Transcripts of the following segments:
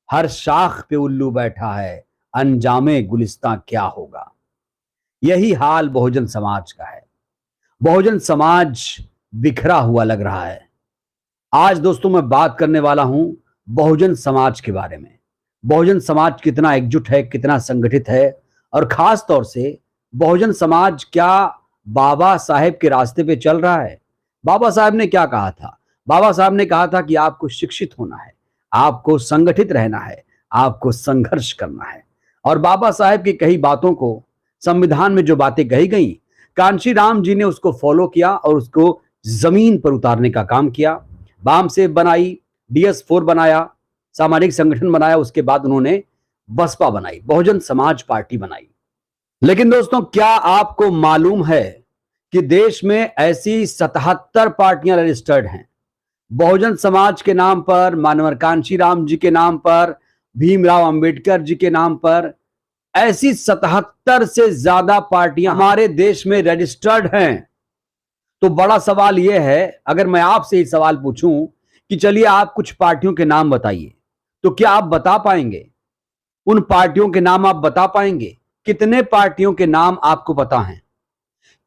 हर शाख पे उल्लू बैठा है, अंजामे गुलिस्तां क्या होगा। यही हाल बहुजन समाज का है। बहुजन समाज बिखरा हुआ लग रहा है। आज दोस्तों मैं बात करने वाला हूं बहुजन समाज के बारे में। बहुजन समाज कितना एकजुट है, कितना संगठित है, और खास तौर से बहुजन समाज क्या बाबा साहेब के रास्ते पे चल रहा है। बाबा साहब ने क्या कहा था? बाबा साहब ने कहा था कि आपको शिक्षित होना है, आपको संगठित रहना है, आपको संघर्ष करना है। और बाबा साहेब की कई बातों को, संविधान में जो बातें कही गई, कांशी राम जी ने उसको फॉलो किया और उसको जमीन पर उतारने का काम किया। बाम सेव बनाई, DS4 बनाया, सामाजिक संगठन बनाया, उसके बाद उन्होंने बसपा बनाई, बहुजन समाज पार्टी बनाई। लेकिन दोस्तों, क्या आपको मालूम है कि देश में ऐसी 77 पार्टियां रजिस्टर्ड हैं? बहुजन समाज के नाम पर, मानवर कांशी राम जी के नाम पर, भीमराव अंबेडकर जी के नाम पर ऐसी 77 से ज्यादा पार्टियां हमारे देश में रजिस्टर्ड हैं। तो बड़ा सवाल यह है, अगर मैं आपसे ये सवाल पूछूं कि चलिए आप कुछ पार्टियों के नाम बताइए, तो क्या आप बता पाएंगे? उन पार्टियों के नाम आप बता पाएंगे? कितने पार्टियों के नाम आपको पता हैं?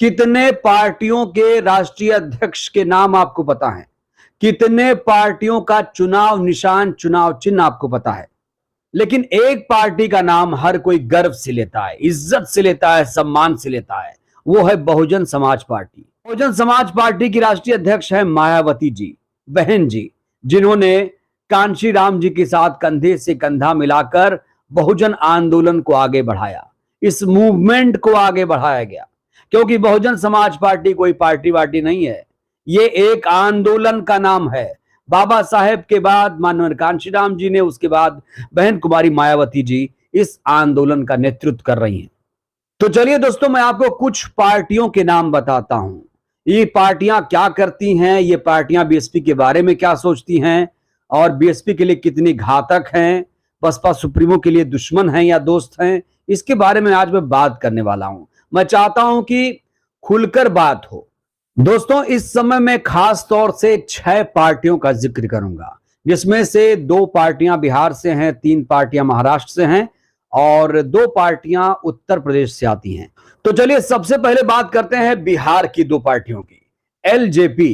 कितने पार्टियों के राष्ट्रीय अध्यक्ष के नाम आपको पता है? कितने पार्टियों का चुनाव निशान, चुनाव चिन्ह आपको पता है? लेकिन एक पार्टी का नाम हर कोई गर्व से लेता है, इज्जत से लेता है, सम्मान से लेता है, वो है बहुजन समाज पार्टी। बहुजन समाज पार्टी की राष्ट्रीय अध्यक्ष है मायावती जी, बहन जी, जिन्होंने कांशी राम जी के साथ कंधे से कंधा मिलाकर बहुजन आंदोलन को आगे बढ़ाया। इस मूवमेंट को आगे बढ़ाया गया, क्योंकि बहुजन समाज पार्टी कोई पार्टी वार्टी नहीं है, ये एक आंदोलन का नाम है। बाबा साहेब के बाद माननीय कांशी राम जी ने, उसके बाद बहन कुमारी मायावती जी इस आंदोलन का नेतृत्व कर रही हैं। तो चलिए दोस्तों, मैं आपको कुछ पार्टियों के नाम बताता हूं। ये पार्टियां क्या करती हैं, ये पार्टियां बीएसपी के बारे में क्या सोचती हैं, और बीएसपी के लिए कितनी घातक हैं, बसपा सुप्रीमो के लिए दुश्मन हैं या दोस्त हैं, इसके बारे में आज मैं बात करने वाला हूं। मैं चाहता हूं कि खुलकर बात हो। दोस्तों, इस समय मैं खास तौर से 6 पार्टियों का जिक्र करूंगा, जिसमें से 2 पार्टियां बिहार से हैं, 3 पार्टियां महाराष्ट्र से हैं और 2 पार्टियां उत्तर प्रदेश से आती हैं। तो चलिए सबसे पहले बात करते हैं बिहार की 2 पार्टियों की। LJP,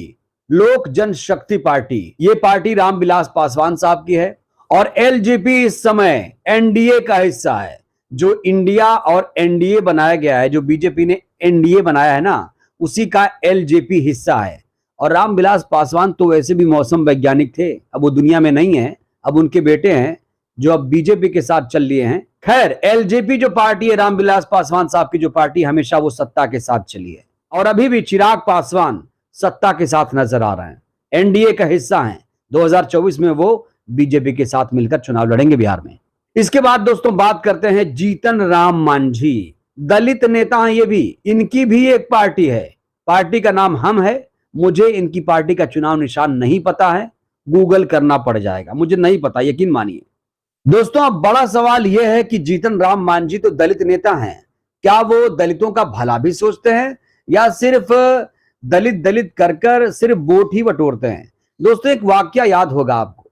लोक जनशक्ति पार्टी, ये पार्टी रामविलास पासवान साहब की है। और LJP इस समय एनडीए का हिस्सा है। जो इंडिया और एनडीए बनाया गया है, जो बीजेपी ने एनडीए बनाया है ना, उसी का LJP हिस्सा है। और रामविलास पासवान तो वैसे भी मौसम वैज्ञानिक थे, अब वो दुनिया में नहीं है, अब उनके बेटे हैं जो अब बीजेपी के साथ चल लिए हैं। खैर, LJP जो पार्टी है, रामविलास पासवान साहब की जो पार्टी, हमेशा वो सत्ता के साथ चली है और अभी भी चिराग पासवान सत्ता के साथ नजर आ रहे हैं, एनडीए का हिस्सा हैं। 2024 में वो बीजेपी के साथ मिलकर चुनाव लड़ेंगे बिहार में। इसके बाद दोस्तों बात करते हैं जीतन राम मांझी, दलित नेता हैं ये भी, इनकी भी एक पार्टी है, पार्टी का नाम हम है। मुझे इनकी पार्टी का चुनाव निशान नहीं पता है, गूगल करना पड़ जाएगा, मुझे नहीं पता, यकीन मानिए। दोस्तों, अब बड़ा सवाल यह है कि जीतन राम मांझी तो दलित नेता हैं, क्या वो दलितों का भला भी सोचते हैं या सिर्फ दलित दलित कर सिर्फ वोट ही बटोरते हैं? दोस्तों, एक वाकया याद होगा आपको,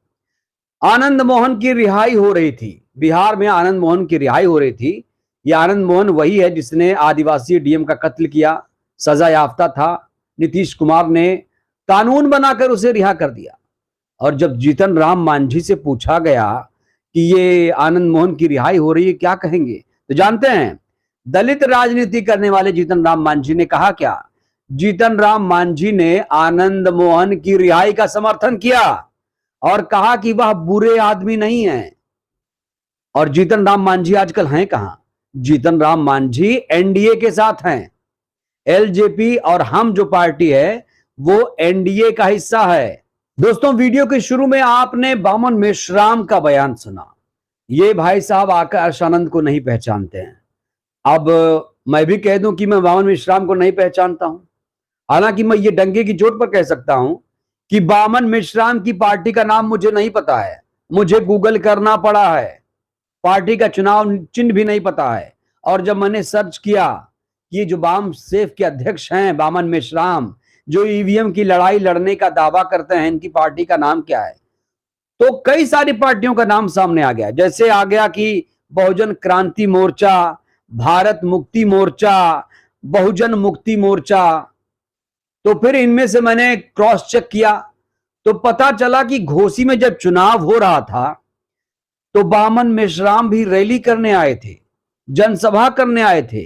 आनंद मोहन की रिहाई हो रही थी, बिहार में आनंद मोहन की रिहाई हो रही थी। यह आनंद मोहन वही है जिसने आदिवासी डीएम का कत्ल किया, सजा याफ्ता था। नीतीश कुमार ने कानून बनाकर उसे रिहा कर दिया। और जब जीतन राम मांझी से पूछा गया कि ये आनंद मोहन की रिहाई हो रही है, क्या कहेंगे, तो जानते हैं दलित राजनीति करने वाले जीतन राम मांझी ने कहा क्या? जीतन राम मांझी ने आनंद मोहन की रिहाई का समर्थन किया और कहा कि वह बुरे आदमी नहीं है। और जीतन राम मांझी आजकल हैं कहां? जीतन राम मांझी एनडीए के साथ हैं। LJP और हम जो पार्टी है वो एनडीए का हिस्सा है। दोस्तों, वीडियो के शुरू में आपने बामन मेश्राम का बयान सुना। ये भाई साहब आकाश आनंद को नहीं पहचानते हैं। अब मैं भी कह दूं कि मैं बामन मेश्राम को नहीं पहचानता हूं, हालांकि मैं ये डंके की चोट पर कह सकता हूं कि बामन मेश्राम की पार्टी का नाम मुझे नहीं पता है, मुझे गूगल करना पड़ा है, पार्टी का चुनाव चिन्ह भी नहीं पता है। और जब मैंने सर्च किया कि जो बाम सेफ के अध्यक्ष हैं बामन मेश्राम, जो ईवीएम की लड़ाई लड़ने का दावा करते हैं, इनकी पार्टी का नाम क्या है, तो कई सारी पार्टियों का नाम सामने आ गया, जैसे आ गया कि बहुजन क्रांति मोर्चा, भारत मुक्ति मोर्चा, बहुजन मुक्ति मोर्चा। तो फिर इनमें से मैंने क्रॉस चेक किया तो पता चला कि घोसी में जब चुनाव हो रहा था तो बामन मेश्राम भी रैली करने आए थे, जनसभा करने आए थे।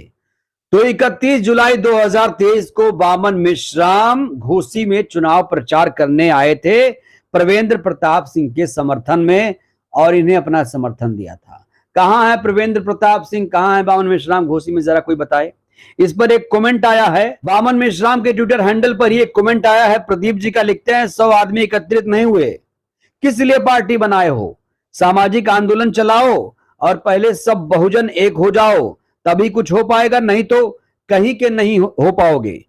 तो 31 जुलाई 2023 को बामन मेश्राम घोसी में चुनाव प्रचार करने आए थे प्रवेंद्र प्रताप सिंह के समर्थन में, और इन्हें अपना समर्थन दिया था। कहां है प्रवेंद्र प्रताप सिंह, कहां है बामन मेश्राम घोसी में, जरा कोई बताए। इस पर एक कमेंट आया है, बामन मेश्राम के ट्विटर हैंडल पर ही एक कमेंट आया है, प्रदीप जी का, लिखते हैं 100 आदमी एकत्रित नहीं हुए, किस लिए पार्टी बनाए हो, सामाजिक आंदोलन चलाओ और पहले सब बहुजन एक हो जाओ, तभी कुछ हो पाएगा, नहीं तो कहीं के नहीं हो पाओगे।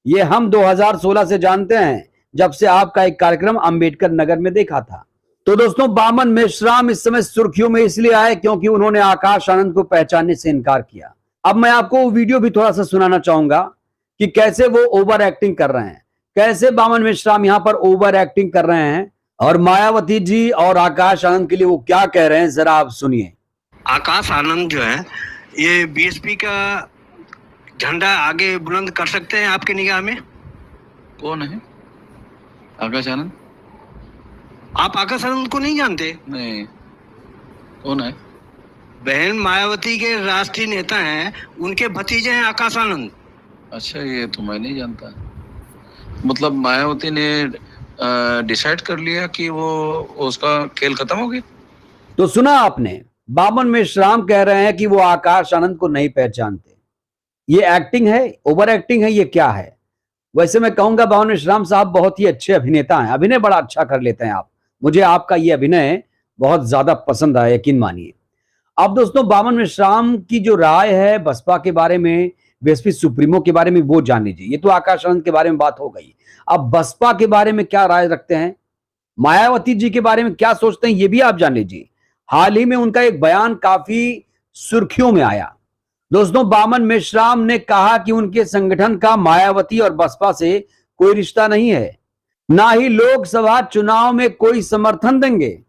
ये हम 2016 से जानते हैं, जब से आपका एक कार्यक्रम अंबेडकर नगर में देखा था। तो दोस्तों, बामन मेश्राम इस समय सुर्खियों में इसलिए आए क्योंकि उन्होंने आकाश आनंद को पहचानने से इनकार किया। अब मैं आपको वीडियो भी थोड़ा सा सुनाना चाहूंगा कि कैसे वो ओवर एक्टिंग कर रहे हैं, कैसे बामन मेश्राम यहां पर ओवर एक्टिंग कर रहे हैं, और मायावती जी और आकाश आनंद के लिए वो क्या कह रहे हैं, जरा आप सुनिए। आकाश आनंद जो है ये बीएसपी का झंडा आगे बुलंद कर सकते हैं आपकी निगाह में? कौन है आकाश आनंद? आप आकाश आनंद को नहीं जानते? नहीं, कौन है? बहन मायावती के राष्ट्रीय नेता हैं, उनके भतीजे हैं आकाश आनंद। अच्छा, ये तो मैं नहीं जानता। मतलब मायावती ने डिसाइड कर लिया कि वो उसका खेल खत्म हो गया। तो सुना आपने, बामन मेश्राम कह रहे हैं कि वो आकाश आनंद को नहीं पहचानते। ये एक्टिंग है, ओवर एक्टिंग है, ये क्या है? वैसे मैं कहूंगा बामन मेश्राम साहब बहुत ही अच्छे अभिनेता हैं, अभिनय बड़ा अच्छा कर लेते हैं आप। मुझे आपका ये अभिनय बहुत ज्यादा पसंद आया, यकीन मानिए। अब दोस्तों, बामन मेश्राम की जो राय है बसपा के बारे में, बीएसपी सुप्रीमो के बारे में, वो जान लीजिए। ये तो आकाश आनंद के बारे में बात हो गई। अब बसपा के बारे में क्या राय रखते हैं, मायावती जी के बारे में क्या सोचते हैं, ये भी आप जान लीजिए। हाल ही में उनका एक बयान काफी सुर्खियों में आया। दोस्तों, बामन मेश्राम ने कहा कि उनके संगठन का मायावती और बसपा से कोई रिश्ता नहीं है, ना ही लोकसभा चुनाव में कोई समर्थन देंगे।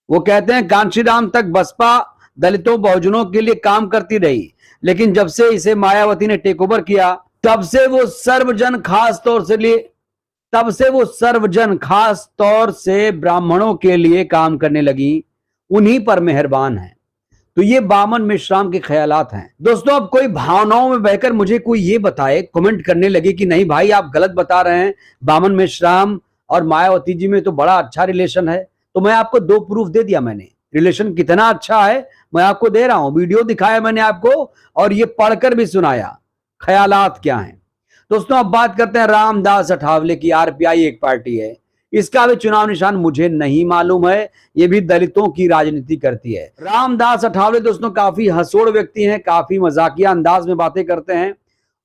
वो कहते हैं कांशीराम तक बसपा दलितों बहुजनों के लिए काम करती रही, लेकिन जब से इसे मायावती ने टेक ओवर किया तब से वो सर्वजन खास तौर से ब्राह्मणों के लिए काम करने लगी, उन्हीं पर मेहरबान है। तो ये बामन मेश्राम के ख्यालात हैं। दोस्तों, अब कोई भावनाओं में बहकर मुझे कोई ये बताए, कमेंट करने लगे कि नहीं भाई आप गलत बता रहे हैं, बामन मेश्राम और मायावती जी में तो बड़ा अच्छा रिलेशन है। तो मैं आपको 2 प्रूफ दे दिया मैंने, रिलेशन कितना अच्छा है मैं आपको दे रहा हूं, वीडियो दिखाया मैंने आपको और ये पढ़कर भी सुनाया। ख्यालात क्या हैं दोस्तों? अब बात करते हैं रामदास अठावले की। आरपीआई एक पार्टी है, इसका भी चुनाव निशान मुझे नहीं मालूम है, ये भी दलितों की राजनीति करती है। रामदास अठावले दोस्तों काफी हंसोड़ व्यक्ति हैं, काफी मजाकिया अंदाज में बातें करते हैं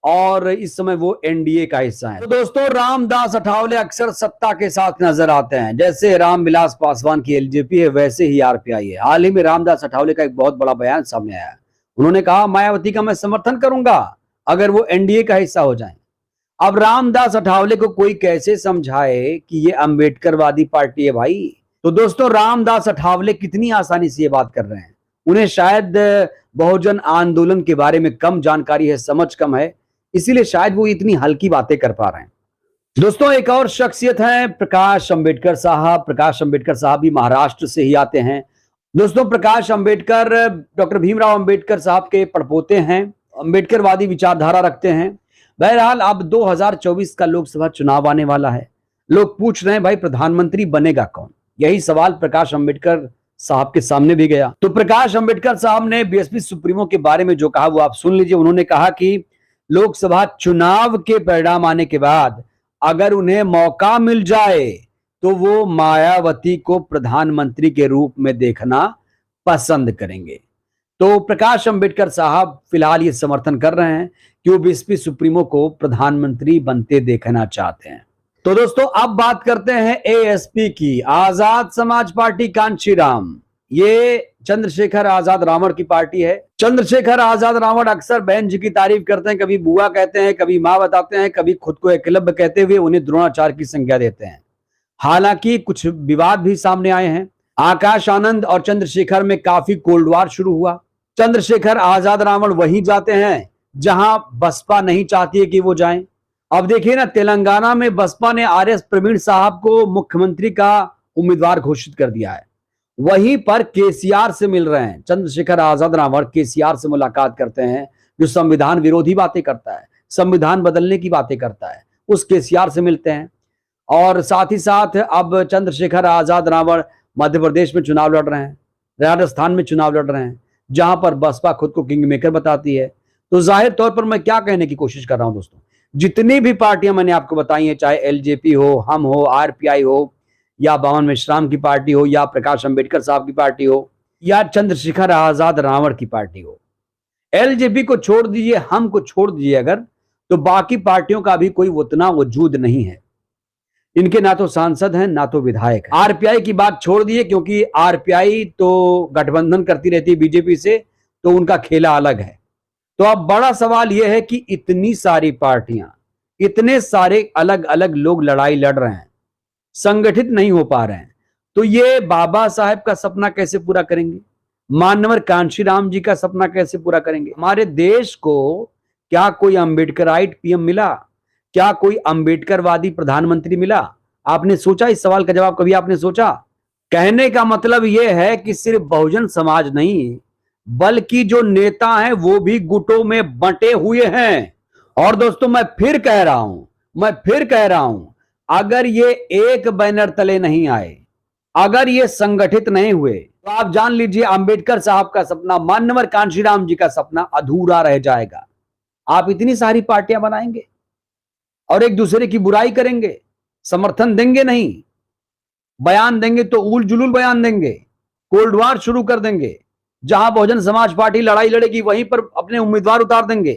और इस समय वो एनडीए का हिस्सा है। तो दोस्तों, रामदास अठावले अक्सर सत्ता के साथ नजर आते हैं। जैसे रामविलास पासवान की एलजेपी है, वैसे ही आरपीआई है। हाल ही में रामदास अठावले का एक बहुत बड़ा बयान सामने आया। उन्होंने कहा मायावती का मैं समर्थन करूंगा अगर वो एनडीए का हिस्सा हो जाए। अब रामदास अठावले को कोई कैसे समझाए कि ये अंबेडकरवादी पार्टी है भाई। तो दोस्तों, रामदास अठावले कितनी आसानी से ये बात कर रहे हैं। उन्हें शायद बहुजन आंदोलन के बारे में कम जानकारी है, समझ कम है, इसीलिए शायद वो इतनी हल्की बातें कर पा रहे हैं। दोस्तों, एक और शख्सियत है प्रकाश अंबेडकर साहब। प्रकाश अंबेडकर साहब भी महाराष्ट्र से ही आते हैं। दोस्तों, प्रकाश अंबेडकर डॉक्टर भीमराव अंबेडकर साहब के पड़पोते हैं, अंबेडकरवादी विचारधारा रखते हैं। बहरहाल अब 2024 का लोकसभा चुनाव आने वाला है। लोग पूछ रहे हैं भाई प्रधानमंत्री बनेगा कौन? यही सवाल प्रकाश अंबेडकर साहब के सामने भी गया। तो प्रकाश अंबेडकर साहब ने बीएसपी सुप्रीमो के बारे में जो कहा वो आप सुन लीजिए। उन्होंने कहा कि लोकसभा चुनाव के परिणाम आने के बाद अगर उन्हें मौका मिल जाए तो वो मायावती को प्रधानमंत्री के रूप में देखना पसंद करेंगे। तो प्रकाश अंबेडकर साहब फिलहाल ये समर्थन कर रहे हैं कि वो बीएसपी सुप्रीमो को प्रधानमंत्री बनते देखना चाहते हैं। तो दोस्तों, अब बात करते हैं एएसपी की, आजाद समाज पार्टी कांशीराम। ये चंद्रशेखर आजाद रावण की पार्टी है। चंद्रशेखर आजाद रावण अक्सर बहन जी की तारीफ करते हैं, कभी बुआ कहते हैं, कभी मां बताते हैं, कभी खुद को एकलव्य कहते हुए उन्हें द्रोणाचार्य की संज्ञा देते हैं। हालांकि कुछ विवाद भी सामने आए हैं। आकाश आनंद और चंद्रशेखर में काफी कोल्ड वॉर शुरू हुआ। चंद्रशेखर आजाद रावण वहीं जाते हैं जहां बसपा नहीं चाहती है कि वो जाएं। अब देखिए ना, तेलंगाना में बसपा ने आरएस प्रवीण साहब को मुख्यमंत्री का उम्मीदवार घोषित कर दिया है। वहीं पर केसीआर से मिल रहे हैं। चंद्रशेखर आजाद रावण केसीआर से मुलाकात करते हैं, जो संविधान विरोधी बातें करता है, संविधान बदलने की बातें करता है, उस केसीआर से मिलते हैं। और साथ ही साथ अब चंद्रशेखर आजाद रावण मध्य प्रदेश में चुनाव लड़ रहे हैं, राजस्थान में चुनाव लड़ रहे हैं, जहां पर बसपा खुद को किंग मेकर बताती है। तो जाहिर तौर पर मैं क्या कहने की कोशिश कर रहा हूं दोस्तों, जितनी भी पार्टियां मैंने आपको बताई हैं, चाहे एलजेपी हो, हम हो, आरपीआई हो, या बावन मेश्राम की पार्टी हो, या प्रकाश अंबेडकर साहब की पार्टी हो, या चंद्रशेखर आजाद रावण की पार्टी हो, एलजेपी को छोड़ दीजिए, हम को छोड़ दीजिए अगर, तो बाकी पार्टियों का भी कोई उतना वजूद नहीं है। इनके ना तो सांसद हैं ना तो विधायक हैं। आरपीआई की बात छोड़ दिए, क्योंकि आरपीआई तो गठबंधन करती रहती है बीजेपी से, तो उनका खेला अलग है। तो अब बड़ा सवाल यह है कि इतनी सारी पार्टियां, इतने सारे अलग अलग लोग लड़ाई लड़ रहे हैं, संगठित नहीं हो पा रहे हैं, तो ये बाबा साहेब का सपना कैसे पूरा करेंगे? मानवर कांशीराम जी का सपना कैसे पूरा करेंगे? हमारे देश को क्या कोई अंबेडकराइट पीएम मिला? क्या कोई अंबेडकरवादी प्रधानमंत्री मिला? आपने सोचा इस सवाल का जवाब? कभी आपने सोचा? कहने का मतलब यह है कि सिर्फ बहुजन समाज नहीं, बल्कि जो नेता हैं वो भी गुटों में बंटे हुए हैं। और दोस्तों मैं फिर कह रहा हूं, अगर ये एक बैनर तले नहीं आए, अगर ये संगठित नहीं हुए, तो आप जान लीजिए अंबेडकर साहब का सपना, मानवर कांशीराम जी का सपना अधूरा रह जाएगा। आप इतनी सारी पार्टियां बनाएंगे और एक दूसरे की बुराई करेंगे, समर्थन देंगे नहीं, बयान देंगे तो उल जुलूल बयान देंगे, कोल्ड वॉर शुरू कर देंगे, जहां बहुजन समाज पार्टी लड़ाई लड़ेगी वहीं पर अपने उम्मीदवार उतार देंगे,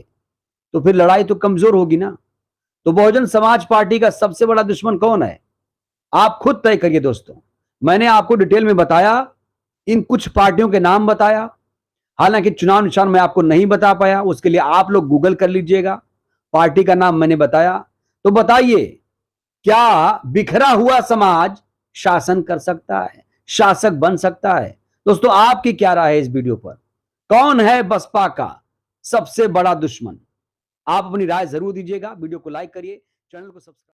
तो फिर लड़ाई तो कमजोर होगी ना। तो बहुजन समाज पार्टी का सबसे बड़ा दुश्मन कौन है? आप खुद तय करिए दोस्तों। मैंने आपको डिटेल में बताया, इन कुछ पार्टियों के नाम बताया, हालांकि चुनाव निशान मैं आपको नहीं बता पाया, उसके लिए आप लोग गूगल कर लीजिएगा, पार्टी का नाम मैंने बताया। तो बताइए, क्या बिखरा हुआ समाज शासन कर सकता है, शासक बन सकता है? दोस्तों आपकी क्या राय है इस वीडियो पर? कौन है बसपा का सबसे बड़ा दुश्मन? आप अपनी राय जरूर दीजिएगा। वीडियो को लाइक करिए, चैनल को सब्सक्राइब